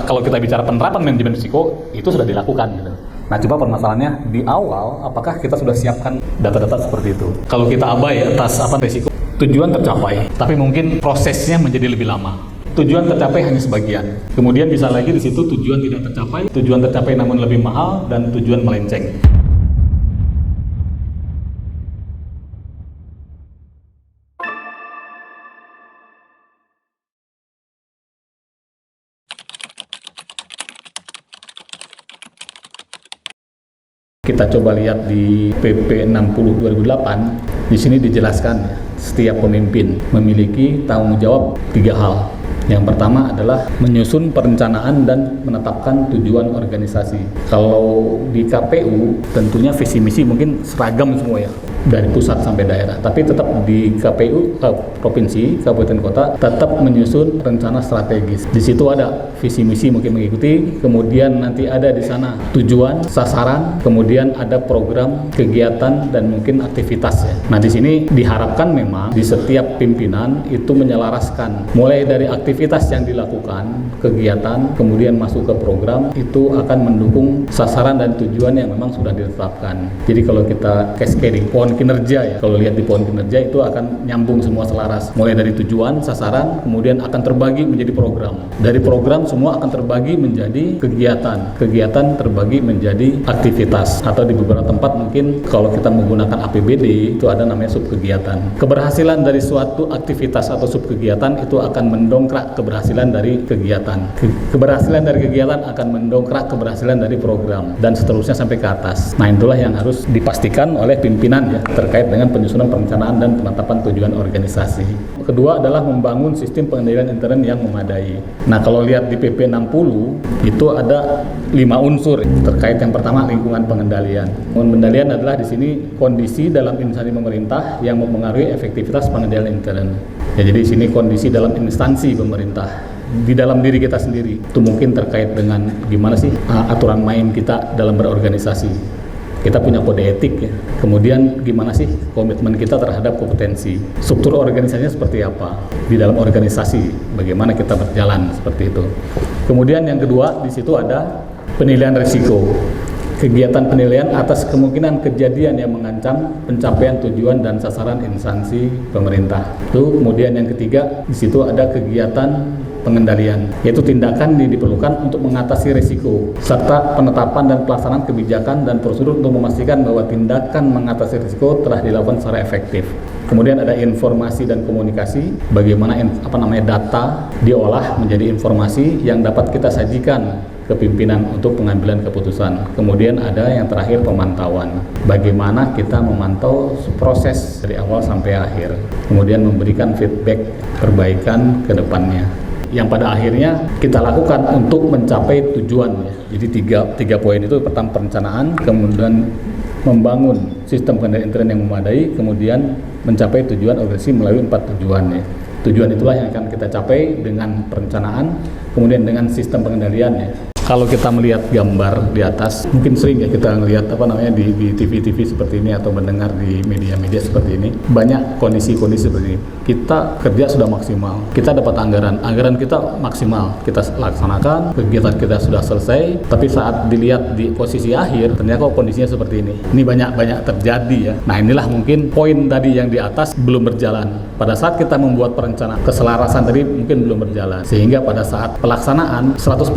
kalau kita bicara penerapan manajemen risiko itu sudah dilakukan gitu. Nah, coba permasalahannya di awal, apakah kita sudah siapkan data-data seperti itu? Kalau kita abai atas risiko, tujuan tercapai, tapi mungkin prosesnya menjadi lebih lama. Tujuan tercapai hanya sebagian. Kemudian bisa lagi di situ tujuan tidak tercapai, tujuan tercapai namun lebih mahal, dan tujuan melenceng. Kita coba lihat di PP 60 2008, di sini dijelaskan ya, setiap pemimpin memiliki tanggung jawab 3 hal. Yang pertama adalah menyusun perencanaan dan menetapkan tujuan organisasi. Kalau di KPU tentunya visi misi mungkin seragam semua ya, dari pusat sampai daerah. Tapi tetap di KPU provinsi, kabupaten kota tetap menyusun rencana strategis. Di situ ada visi misi mungkin mengikuti, kemudian nanti ada di sana tujuan, sasaran, kemudian ada program, kegiatan dan mungkin aktivitas ya. Nah, di sini diharapkan memang di setiap pimpinan itu menyelaraskan mulai dari aktivitas yang dilakukan, kegiatan, kemudian masuk ke program, itu akan mendukung sasaran dan tujuan yang memang sudah ditetapkan. Jadi kalau kita cascading pohon kinerja ya, kalau lihat di pohon kinerja itu akan nyambung semua selaras, mulai dari tujuan, sasaran, kemudian akan terbagi menjadi program. Dari program semua akan terbagi menjadi kegiatan, kegiatan terbagi menjadi aktivitas, atau di beberapa tempat mungkin kalau kita menggunakan APBD itu ada namanya subkegiatan. Keberhasilan dari suatu aktivitas atau subkegiatan itu akan mendongkrak keberhasilan dari kegiatan. Keberhasilan dari kegiatan akan mendongkrak keberhasilan dari program, dan seterusnya sampai ke atas. Nah, itulah yang harus dipastikan oleh pimpinan ya, terkait dengan penyusunan perencanaan dan penetapan tujuan organisasi. Kedua adalah membangun sistem pengendalian intern yang memadai. Nah, kalau lihat di PP 60 itu ada 5 unsur terkait. Yang pertama lingkungan pengendalian. Pengendalian adalah di sini kondisi dalam instansi pemerintah yang mempengaruhi efektivitas pengendalian intern. Ya, jadi di sini kondisi dalam instansi pemerintah, di dalam diri kita sendiri. Itu mungkin terkait dengan gimana sih aturan main kita dalam berorganisasi. Kita punya kode etik ya. Kemudian gimana sih komitmen kita terhadap kompetensi. Struktur organisasinya seperti apa di dalam organisasi, bagaimana kita berjalan seperti itu. Kemudian yang kedua di situ ada penilaian risiko. Kegiatan penilaian atas kemungkinan kejadian yang mengancam pencapaian tujuan dan sasaran instansi pemerintah. Itu kemudian yang ketiga di situ ada kegiatan pengendalian, yaitu tindakan yang diperlukan untuk mengatasi risiko, serta penetapan dan pelaksanaan kebijakan dan prosedur untuk memastikan bahwa tindakan mengatasi risiko telah dilakukan secara efektif. Kemudian ada informasi dan komunikasi, bagaimana data diolah menjadi informasi yang dapat kita sajikan ke pimpinan untuk pengambilan keputusan. Kemudian ada yang terakhir pemantauan, bagaimana kita memantau proses dari awal sampai akhir, kemudian memberikan feedback perbaikan ke depannya, yang pada akhirnya kita lakukan untuk mencapai tujuan ya. Jadi tiga poin itu, pertama perencanaan, kemudian membangun sistem pengendalian intern yang memadai, kemudian mencapai tujuan organisasi melalui 4 tujuan ya. Tujuan itulah yang akan kita capai dengan perencanaan, kemudian dengan sistem pengendalian ya. Kalau kita melihat gambar di atas, mungkin sering ya kita melihat di TV-TV seperti ini atau mendengar di media-media seperti ini, banyak kondisi-kondisi seperti ini. Kita kerja sudah maksimal, kita dapat anggaran kita maksimal, kita laksanakan, kegiatan kita sudah selesai, tapi saat dilihat di posisi akhir, ternyata kok kondisinya seperti ini. Ini banyak terjadi ya. Nah, inilah mungkin poin tadi yang di atas belum berjalan. Pada saat kita membuat perencanaan, keselarasan tadi mungkin belum berjalan, sehingga pada saat pelaksanaan 100%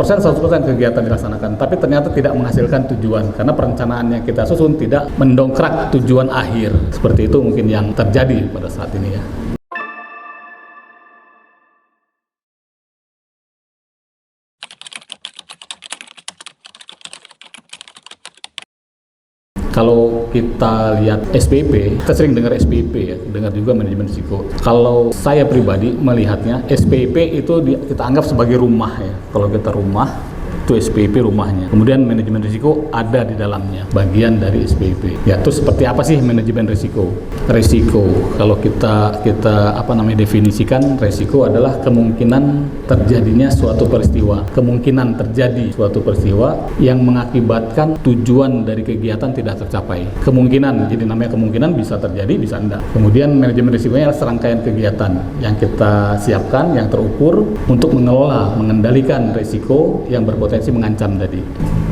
kegiatan dilaksanakan, tapi ternyata tidak menghasilkan tujuan karena perencanaan yang kita susun tidak mendongkrak tujuan akhir. Seperti itu mungkin yang terjadi pada saat ini ya. Kalau kita lihat SPP, kita sering dengar SPP ya, dengar juga manajemen risiko. Kalau saya pribadi melihatnya, SPP itu kita anggap sebagai rumah ya. Kalau kita rumah, itu SPIP rumahnya. Kemudian manajemen risiko ada di dalamnya, bagian dari SPIP. Ya, terus seperti apa sih manajemen risiko? Risiko kalau kita definisikan, risiko adalah kemungkinan terjadinya suatu peristiwa. Kemungkinan terjadi suatu peristiwa yang mengakibatkan tujuan dari kegiatan tidak tercapai. Kemungkinan, jadi namanya kemungkinan, bisa terjadi, bisa enggak. Kemudian manajemen risikonya adalah serangkaian kegiatan yang kita siapkan, yang terukur untuk mengelola, mengendalikan risiko yang berpotensi mengancam tadi.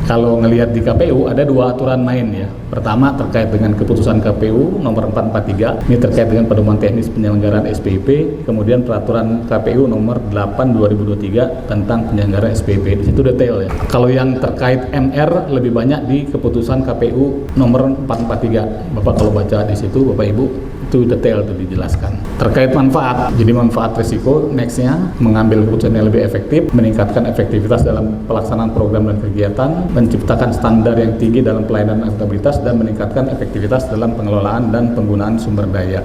Kalau ngelihat di KPU ada dua aturan main ya. Pertama terkait dengan keputusan KPU nomor 443, ini terkait dengan pedoman teknis penyelenggaraan SPIP, kemudian peraturan KPU nomor 8 2023 tentang penyelenggaraan SPIP. Di situ detail ya. Kalau yang terkait MR lebih banyak di keputusan KPU nomor 443. Bapak kalau baca di situ, Bapak Ibu, itu detail itu dijelaskan. Terkait manfaat, jadi manfaat risiko nextnya mengambil keputusan yang lebih efektif, meningkatkan efektivitas dalam pelaksanaan program dan kegiatan, menciptakan standar yang tinggi dalam pelayanan dan akuntabilitas, dan meningkatkan efektivitas dalam pengelolaan dan penggunaan sumber daya.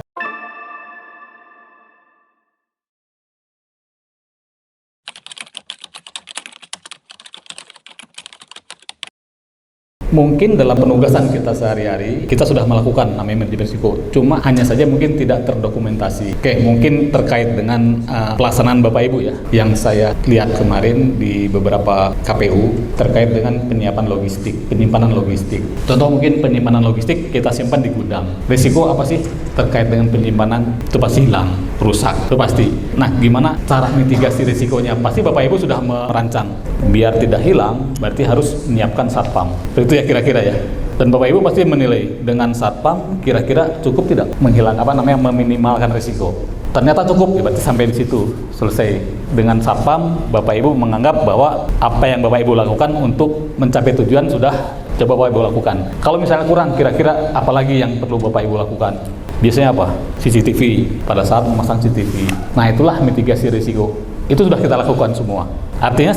Mungkin dalam penugasan kita sehari-hari, kita sudah melakukan namanya manajemen risiko. Cuma hanya saja mungkin tidak terdokumentasi. Oke, mungkin terkait dengan pelaksanaan Bapak Ibu ya, yang saya lihat kemarin di beberapa KPU terkait dengan penyiapan logistik, penyimpanan logistik. Contoh mungkin penyimpanan logistik kita simpan di gudang. Risiko apa sih terkait dengan penyimpanan? Itu pasti hilang, rusak, itu pasti. Nah, gimana cara mitigasi risikonya? Pasti Bapak Ibu sudah merancang. Biar tidak hilang, berarti harus menyiapkan satpam. Itu ya kira-kira ya. Dan Bapak Ibu pasti menilai dengan satpam kira-kira cukup tidak meminimalkan risiko. Ternyata cukup, ya berarti sampai di situ selesai. Dengan satpam, Bapak Ibu menganggap bahwa apa yang Bapak Ibu lakukan untuk mencapai tujuan sudah coba Bapak Ibu lakukan. Kalau misalnya kurang, kira-kira apa lagi yang perlu Bapak Ibu lakukan? Biasanya apa? CCTV, pada saat memasang CCTV. Nah, itulah mitigasi risiko. Itu sudah kita lakukan semua. Artinya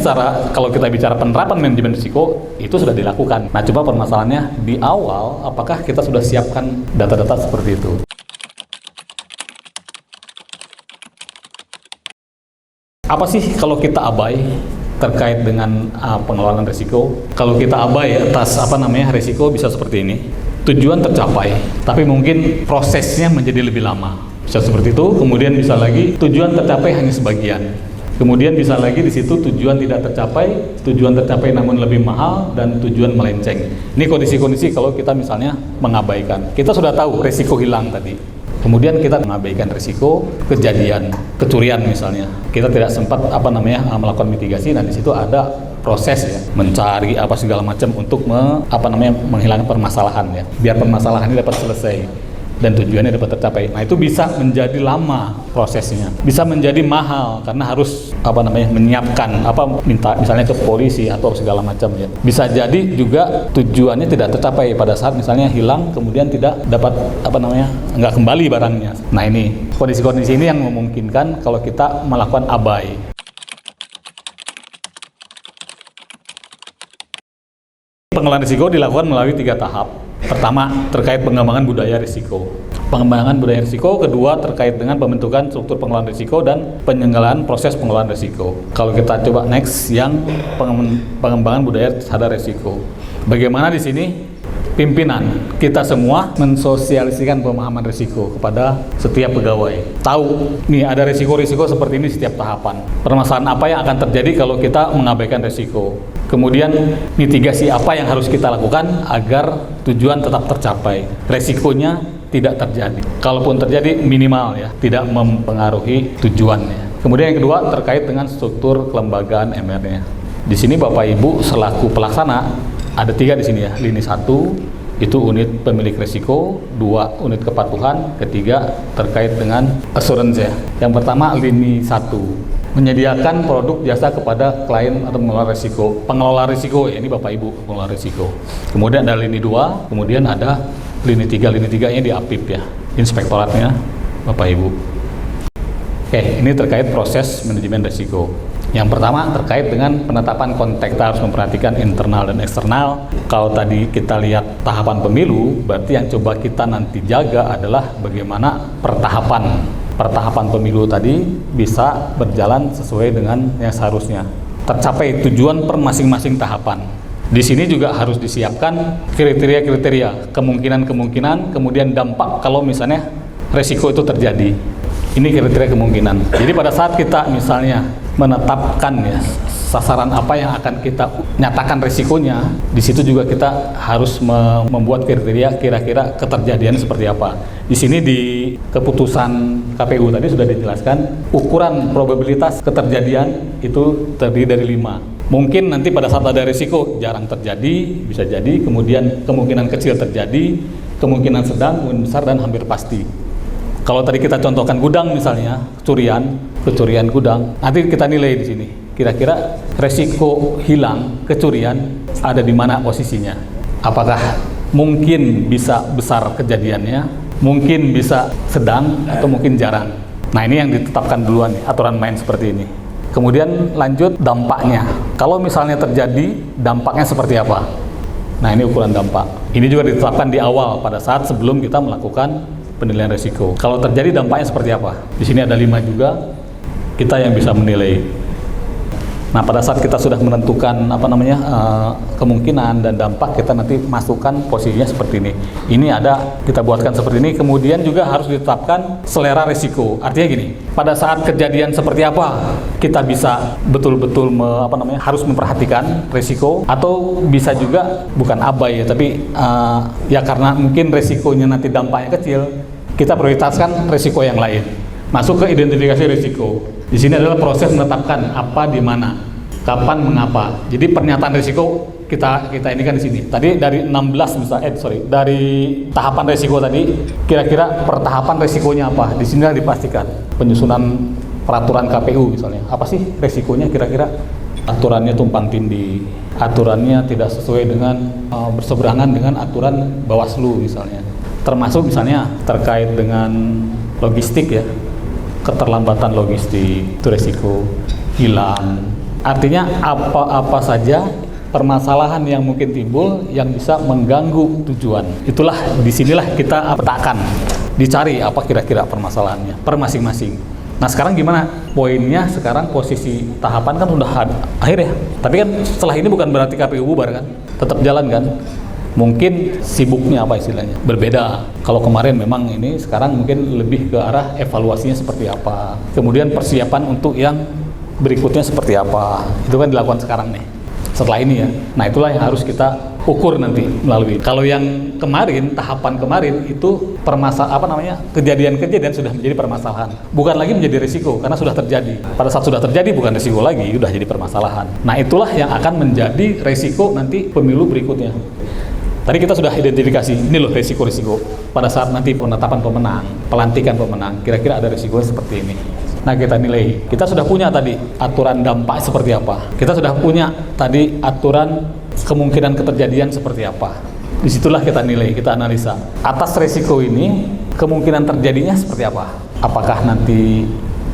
kalau kita bicara penerapan manajemen risiko, itu sudah dilakukan. Nah, coba permasalahannya di awal, apakah kita sudah siapkan data-data seperti itu? Apa sih kalau kita abai terkait dengan pengelolaan risiko? Kalau kita abai atas risiko bisa seperti ini. Tujuan tercapai, tapi mungkin prosesnya menjadi lebih lama. Bisa seperti itu, kemudian bisa lagi tujuan tercapai hanya sebagian. Kemudian bisa lagi di situ tujuan tidak tercapai, tujuan tercapai namun lebih mahal, dan tujuan melenceng. Ini kondisi-kondisi kalau kita misalnya mengabaikan. Kita sudah tahu risiko hilang tadi. Kemudian kita mengabaikan risiko kejadian, kecurian misalnya. Kita tidak sempat melakukan mitigasi, dan di situ ada proses ya, mencari apa segala macam untuk menghilangkan permasalahan ya. Biar permasalahan ini dapat selesai dan tujuannya dapat tercapai. Nah, itu bisa menjadi lama prosesnya, bisa menjadi mahal karena harus menyiapkan minta misalnya ke polisi atau segala macam ya. Bisa jadi juga tujuannya tidak tercapai pada saat misalnya hilang, kemudian tidak dapat nggak kembali barangnya. Nah, ini kondisi-kondisi ini yang memungkinkan kalau kita melakukan abai. Pengelolaan risiko dilakukan melalui 3 tahap. Pertama, terkait pengembangan budaya risiko. Pengembangan budaya risiko. Kedua, terkait dengan pembentukan struktur pengelolaan risiko dan penyelenggaraan proses pengelolaan risiko. Kalau kita coba next yang pengembangan budaya sadar risiko. Bagaimana di sini pimpinan kita semua mensosialisasikan pemahaman risiko kepada setiap pegawai. Tahu nih ada risiko-risiko seperti ini setiap tahapan. Permasalahan apa yang akan terjadi kalau kita mengabaikan risiko. Kemudian mitigasi apa yang harus kita lakukan agar tujuan tetap tercapai. Resikonya tidak terjadi. Kalaupun terjadi minimal ya, tidak mempengaruhi tujuannya. Kemudian yang kedua terkait dengan struktur kelembagaan MR-nya. Di sini Bapak Ibu selaku pelaksana ada 3 di sini ya. Lini 1 itu unit pemilik risiko, 2 unit kepatuhan, ketiga terkait dengan assurance ya. Yang pertama lini 1. Menyediakan produk jasa kepada klien atau mengelola risiko. Pengelola risiko, ya ini Bapak Ibu pengelola risiko. Kemudian ada lini 2, kemudian ada lini 3. Lini 3-nya di APIP ya, inspektoratnya Bapak Ibu. Oke, ini terkait proses manajemen risiko. Yang pertama terkait dengan penetapan konteks, kita harus memperhatikan internal dan eksternal. Kalau tadi kita lihat tahapan pemilu, berarti yang coba kita nanti jaga adalah bagaimana pertahapan pemilu tadi bisa berjalan sesuai dengan yang seharusnya. tercapai tujuan per masing-masing tahapan. Di sini juga harus disiapkan kriteria-kriteria, kemungkinan-kemungkinan, kemudian dampak kalau misalnya resiko itu terjadi. Ini kriteria kemungkinan. Jadi pada saat kita misalnya menetapkan ya sasaran apa yang akan kita nyatakan resikonya, di situ juga kita harus membuat kriteria kira-kira keterjadian seperti apa. Di sini di keputusan KPU tadi sudah dijelaskan ukuran probabilitas keterjadian itu terdiri dari 5. Mungkin nanti pada saat ada risiko jarang terjadi, bisa jadi, kemudian kemungkinan kecil terjadi, kemungkinan sedang, kemungkinan besar, dan hampir pasti. Kalau tadi kita contohkan gudang misalnya, kecurian gudang, nanti kita nilai di sini. Kira-kira resiko hilang, kecurian ada di mana posisinya? Apakah mungkin bisa besar kejadiannya, mungkin bisa sedang, atau mungkin jarang? Nah, ini yang ditetapkan duluan nih, aturan main seperti ini. Kemudian lanjut dampaknya. Kalau misalnya terjadi, dampaknya seperti apa? Nah, ini ukuran dampak. Ini juga ditetapkan di awal pada saat sebelum kita melakukan penilaian risiko. Kalau terjadi dampaknya seperti apa? Di sini ada 5 juga. Kita yang bisa menilai. Nah, pada saat kita sudah menentukan kemungkinan dan dampak, kita nanti masukkan posisinya seperti ini. Ini ada, kita buatkan seperti ini. Kemudian juga harus ditetapkan selera risiko. Artinya gini, pada saat kejadian seperti apa kita bisa betul-betul harus memperhatikan risiko, atau bisa juga bukan abai ya, tapi ya karena mungkin risikonya nanti dampaknya kecil, kita prioritaskan risiko yang lain. Masuk ke identifikasi risiko. Di sini adalah proses menetapkan apa, di mana, kapan, mengapa. Jadi pernyataan risiko kita ini kan di sini. Tadi dari 16 dari tahapan risiko tadi, kira-kira per tahapan risikonya apa? Di sini dipastikan. Penyusunan peraturan KPU misalnya. Apa sih risikonya kira-kira? Aturannya tumpang tindih, aturannya tidak sesuai dengan berseberangan dengan aturan Bawaslu misalnya. Termasuk misalnya terkait dengan logistik ya. Keterlambatan logistik itu resiko, hilang. Artinya apa saja permasalahan yang mungkin timbul yang bisa mengganggu tujuan. Itulah disinilah kita petakan, dicari apa kira-kira permasalahannya per masing-masing. Nah, sekarang gimana? Poinnya sekarang posisi tahapan kan udah akhir ya. Tapi kan setelah ini bukan berarti KPU bubar kan? Tetap jalan kan? Mungkin sibuknya apa istilahnya berbeda. Kalau kemarin memang ini, sekarang mungkin lebih ke arah evaluasinya seperti apa, kemudian persiapan untuk yang berikutnya seperti apa. Itu kan dilakukan sekarang nih setelah ini ya. Nah, itulah yang harus kita ukur nanti melalui. Kalau yang kemarin, tahapan kemarin itu kejadian-kejadian sudah menjadi permasalahan, bukan lagi menjadi risiko karena sudah terjadi. Pada saat sudah terjadi bukan risiko lagi, sudah jadi permasalahan. Nah, itulah yang akan menjadi risiko nanti pemilu berikutnya. Tadi kita sudah identifikasi, ini loh risiko-risiko. Pada saat nanti penetapan pemenang, pelantikan pemenang, kira-kira ada risiko seperti ini. Nah, kita nilai. Kita sudah punya tadi aturan dampak seperti apa. Kita sudah punya tadi aturan kemungkinan keterjadian seperti apa. Disitulah kita nilai, kita analisa. Atas risiko ini, kemungkinan terjadinya seperti apa. Apakah nanti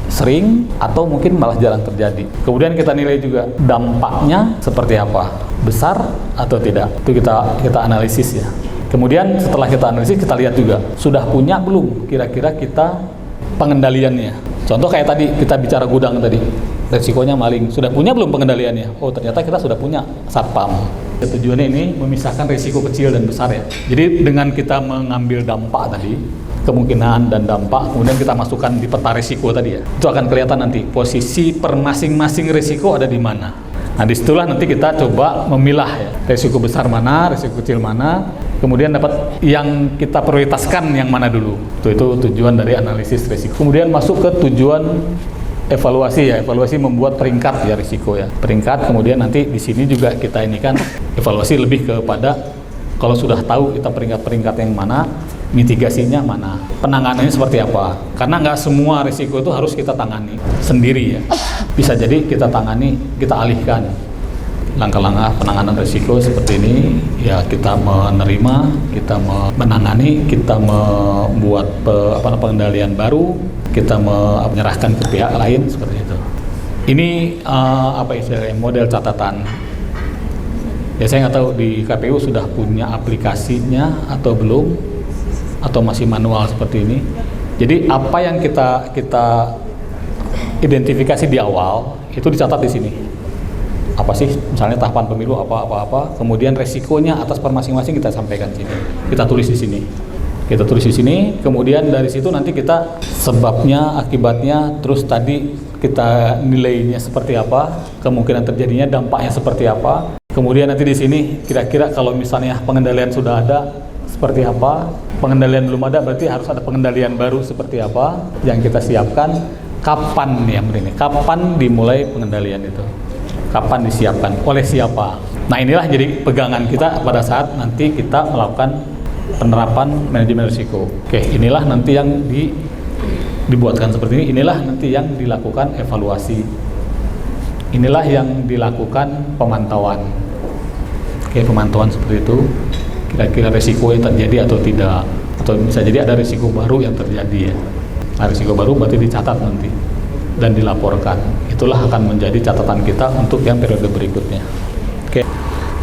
sering atau mungkin malah jarang terjadi. Kemudian kita nilai juga dampaknya seperti apa, besar atau tidak. Itu kita analisis ya. Kemudian setelah kita analisis, kita lihat juga sudah punya belum kira-kira kita pengendaliannya. Contoh kayak tadi kita bicara gudang tadi, resikonya maling, sudah punya belum pengendaliannya? Oh, ternyata kita sudah punya satpam. Tujuannya ini memisahkan risiko kecil dan besar ya. Jadi dengan kita mengambil dampak tadi, kemungkinan dan dampak, kemudian kita masukkan di peta risiko tadi ya, itu akan kelihatan nanti posisi per masing-masing risiko ada di mana. Nah, disitulah nanti kita coba memilah ya, risiko besar mana, risiko kecil mana, kemudian dapat yang kita prioritaskan yang mana dulu. Itu tujuan dari analisis risiko. Kemudian masuk ke tujuan evaluasi ya, evaluasi membuat peringkat ya risiko ya, peringkat. Kemudian nanti di sini juga kita ini kan evaluasi lebih kepada kalau sudah tahu kita peringkat-peringkat yang mana, mitigasinya mana, penanganannya seperti apa. Karena nggak semua risiko itu harus kita tangani sendiri ya. Bisa jadi kita tangani, kita alihkan. Langkah-langkah penanganan risiko seperti ini ya, kita menerima, kita menangani, kita membuat pengendalian baru, kita menyerahkan ke pihak lain seperti itu. Ini istilahnya model catatan. Ya, saya nggak tahu di KPU sudah punya aplikasinya atau belum, atau masih manual seperti ini. Jadi apa yang kita identifikasi di awal itu dicatat di sini. apa sih, misalnya tahapan pemilu apa, kemudian resikonya atas per masing-masing kita sampaikan sini. Kita tulis di sini. Kemudian dari situ nanti kita sebabnya, akibatnya, terus tadi kita nilainya seperti apa, kemungkinan terjadinya, dampaknya seperti apa. Kemudian nanti di sini kira-kira kalau misalnya pengendalian sudah ada seperti apa, pengendalian belum ada berarti harus ada pengendalian baru seperti apa yang kita siapkan, kapan dimulai pengendalian itu, kapan disiapkan, oleh siapa. Nah inilah jadi pegangan kita pada saat nanti kita melakukan penerapan manajemen risiko. Oke, inilah nanti yang dibuatkan seperti ini, inilah nanti yang dilakukan evaluasi, inilah yang dilakukan pemantauan. Oke, pemantauan seperti itu, kira-kira risiko yang terjadi atau tidak, atau bisa jadi ada risiko baru yang terjadi ya. Nah, risiko baru berarti dicatat nanti dan dilaporkan. Itulah akan menjadi catatan kita untuk yang periode berikutnya.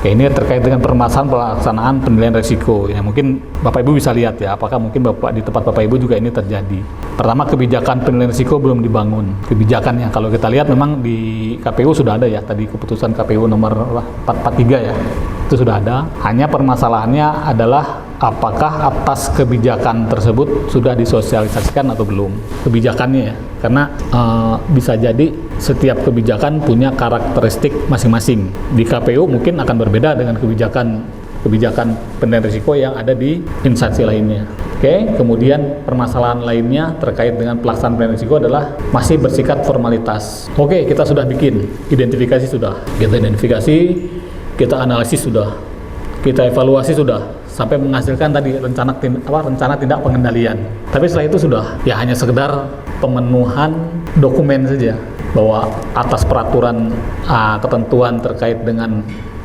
Oke, ini terkait dengan permasalahan pelaksanaan penilaian risiko. Ya, mungkin Bapak Ibu bisa lihat ya, apakah mungkin di tempat Bapak Ibu juga ini terjadi. Pertama, kebijakan penilaian risiko belum dibangun. Kebijakannya kalau kita lihat memang di KPU sudah ada ya, tadi keputusan KPU nomor 443 ya. Itu sudah ada. Hanya permasalahannya adalah apakah atas kebijakan tersebut sudah disosialisasikan atau belum kebijakannya ya. Karena bisa jadi setiap kebijakan punya karakteristik masing-masing. Di KPU mungkin akan berbeda dengan kebijakan penilaian risiko yang ada di instansi lainnya. Oke, kemudian permasalahan lainnya terkait dengan pelaksanaan penilaian risiko adalah masih bersifat formalitas. Oke, kita sudah bikin identifikasi, kita analisis sudah, kita evaluasi sudah, sampai menghasilkan tadi rencana tindak pengendalian. Tapi setelah itu sudah ya hanya sekedar pemenuhan dokumen saja bahwa atas peraturan ketentuan terkait dengan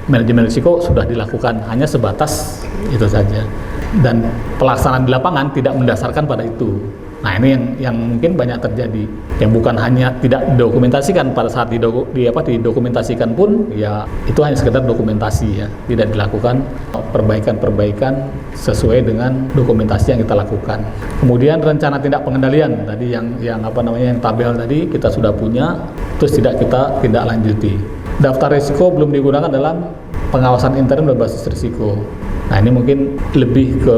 manajemen risiko sudah dilakukan, hanya sebatas itu saja. Dan pelaksanaan di lapangan tidak mendasarkan pada itu. Nah ini yang mungkin banyak terjadi, yang bukan hanya tidak didokumentasikan pada saat didokumentasikan pun ya itu hanya sekedar dokumentasi ya, tidak dilakukan perbaikan sesuai dengan dokumentasi yang kita lakukan. Kemudian rencana tindak pengendalian tadi yang tabel tadi kita sudah punya, terus tidak kita tindak lanjuti. Daftar risiko belum digunakan dalam pengawasan intern berbasis risiko. Nah ini mungkin lebih ke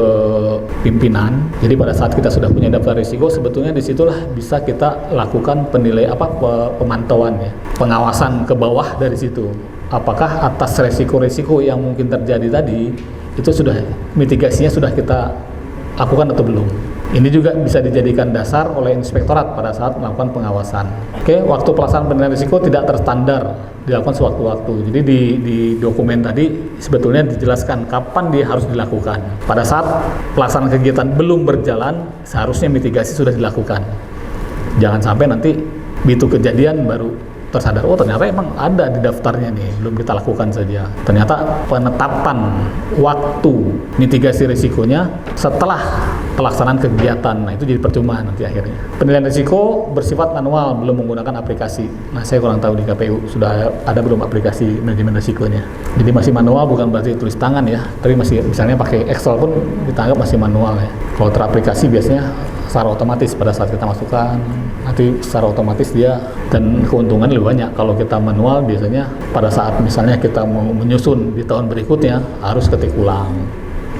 pimpinan. Jadi pada saat kita sudah punya daftar risiko, sebetulnya disitulah bisa kita lakukan pemantauan ya, pengawasan ke bawah dari situ. Apakah atas risiko-risiko yang mungkin terjadi tadi itu sudah mitigasinya sudah kita lakukan atau belum? Ini juga bisa dijadikan dasar oleh inspektorat pada saat melakukan pengawasan. Oke, waktu pelaksanaan penilaian risiko tidak terstandar, dilakukan sewaktu-waktu. Jadi di dokumen tadi sebetulnya dijelaskan kapan dia harus dilakukan. Pada saat pelaksanaan kegiatan belum berjalan, seharusnya mitigasi sudah dilakukan. Jangan sampai nanti begitu kejadian baru tersadar, oh ternyata emang ada di daftarnya nih, belum kita lakukan saja. Ternyata penetapan waktu mitigasi risikonya setelah pelaksanaan kegiatan, nah itu jadi percuma nanti akhirnya. Penilaian risiko bersifat manual, belum menggunakan aplikasi. Nah saya kurang tahu di KPU sudah ada belum aplikasi manajemen risikonya. Jadi masih manual, bukan berarti tulis tangan ya, tapi masih misalnya pakai Excel pun ditanggap masih manual ya. Kalau teraplikasi biasanya secara otomatis pada saat kita masukkan, nanti secara otomatis dia, dan keuntungan lebih banyak. Kalau kita manual biasanya pada saat misalnya kita mau menyusun di tahun berikutnya harus ketik ulang.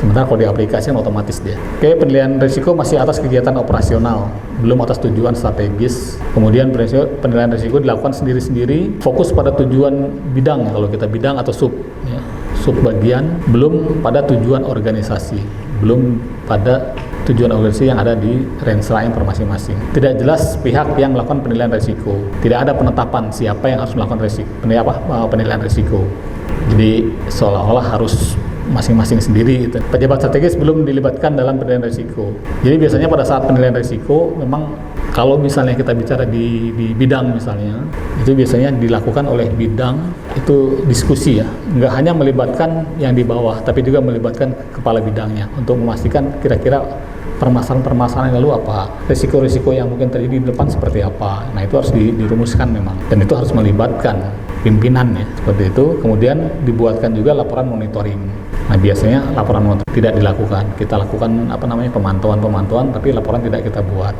Sementara kalau di aplikasi kan otomatis dia. Oke, penilaian risiko masih atas kegiatan operasional, belum atas tujuan strategis. Kemudian penilaian risiko dilakukan sendiri-sendiri, fokus pada tujuan bidang, kalau kita bidang atau sub bagian, belum pada tujuan organisasi, belum pada tujuan organisasi yang ada di range lain per masing-masing. Tidak jelas pihak yang melakukan penilaian risiko. Tidak ada penetapan siapa yang harus melakukan penilaian risiko. Jadi seolah-olah harus masing-masing sendiri gitu. Pejabat strategis belum dilibatkan dalam penilaian risiko. Jadi biasanya pada saat penilaian risiko memang kalau misalnya kita bicara di bidang misalnya, itu biasanya dilakukan oleh bidang, itu diskusi ya. Nggak hanya melibatkan yang di bawah, tapi juga melibatkan kepala bidangnya untuk memastikan kira-kira permasalahan-permasalahan yang lalu apa, risiko-risiko yang mungkin terjadi di depan seperti apa. Nah itu harus dirumuskan memang, dan itu harus melibatkan pimpinan ya, seperti itu. Kemudian dibuatkan juga laporan monitoring. Nah biasanya laporan monitoring tidak dilakukan, kita lakukan pemantauan, tapi laporan tidak kita buat.